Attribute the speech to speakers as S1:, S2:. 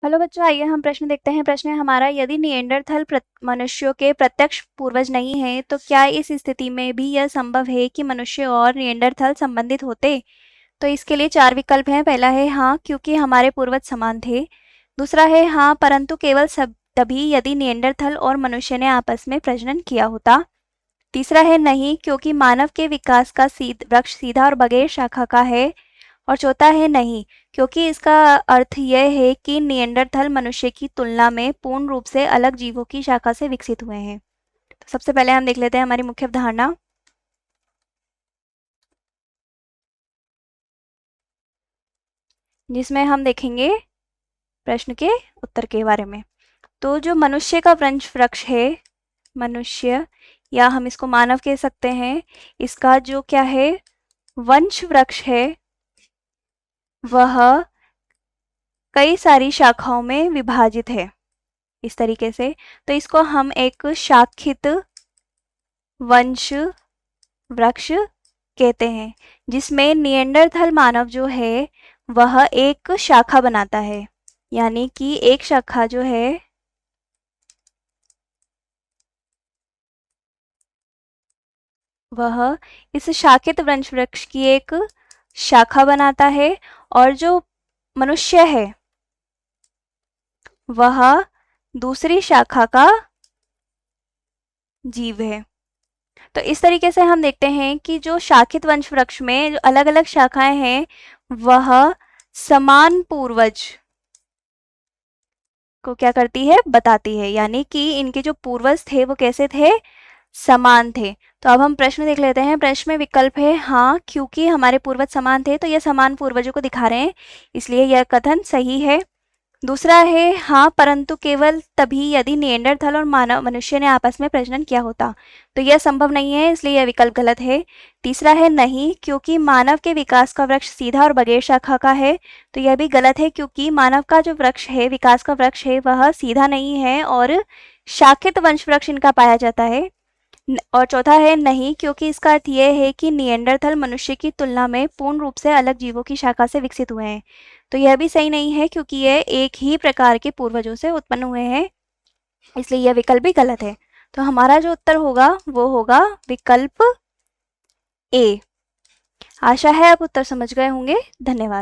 S1: Hello बच्चों, आइए हम प्रश्न देखते हैं। प्रश्न है हमारा, यदि निएंडरथल मनुष्यों के प्रत्यक्ष पूर्वज नहीं हैं, तो क्या इस स्थिति में भी यह संभव है कि मनुष्य और निएंडरथल संबंधित होते? तो इसके लिए 4 विकल्प हैं। पहला है हाँ, क्योंकि हमारे पूर्वज समान थे। दूसरा है हाँ, परंतु केवल सब तभी यदि निएंडरथल और मनुष्य ने आपस में प्रजनन किया होता। तीसरा है नहीं, क्योंकि मानव के विकास का वृक्ष सीधा और बगैर शाखा का है। और चौथा है नहीं, क्योंकि इसका अर्थ यह है कि निएंडरथल मनुष्य की तुलना में पूर्ण रूप से अलग जीवों की शाखा से विकसित हुए हैं। तो सबसे पहले हम देख लेते हैं हमारी मुख्य अवधारणा, जिसमें हम देखेंगे प्रश्न के उत्तर के बारे में। तो जो मनुष्य का वंश वृक्ष है, मनुष्य या हम इसको मानव कह सकते हैं, इसका जो क्या है वंश वृक्ष है, वह कई सारी शाखाओं में विभाजित है इस तरीके से। तो इसको हम एक शाखित वंश वृक्ष कहते हैं, जिसमें निएंडरथल मानव जो है वह एक शाखा बनाता है, यानी कि एक शाखा जो है वह इस शाखित वंश वृक्ष की एक शाखा बनाता है, और जो मनुष्य है वह दूसरी शाखा का जीव है। तो इस तरीके से हम देखते हैं कि जो शाखित वंश वृक्ष में जो अलग अलग शाखाएं हैं, वह समान पूर्वज को क्या करती है, बताती है, यानी कि इनके जो पूर्वज थे वो कैसे थे, समान थे। तो अब हम प्रश्न देख लेते हैं। प्रश्न में विकल्प है हाँ, क्योंकि हमारे पूर्वज समान थे, तो यह समान पूर्वजों को दिखा रहे हैं, इसलिए यह कथन सही है। दूसरा है हाँ, परंतु केवल तभी यदि निएंडरथल और मानव मनुष्य ने आपस में प्रजनन किया होता, तो यह संभव नहीं है, इसलिए यह विकल्प गलत है। तीसरा है नहीं, क्योंकि मानव के विकास का वृक्ष सीधा और बगैर शाखा का है, तो यह भी गलत है, क्योंकि मानव का जो वृक्ष है, विकास का वृक्ष है, वह सीधा नहीं है और शाखित वंश वृक्ष इनका पाया जाता है। और चौथा है नहीं, क्योंकि इसका अर्थ यह है कि निएंडरथल मनुष्य की तुलना में पूर्ण रूप से अलग जीवों की शाखा से विकसित हुए हैं, तो यह भी सही नहीं है, क्योंकि यह एक ही प्रकार के पूर्वजों से उत्पन्न हुए हैं, इसलिए यह विकल्प भी गलत है। तो हमारा जो उत्तर होगा वो होगा विकल्प ए। आशा है आप उत्तर समझ गए होंगे। धन्यवाद।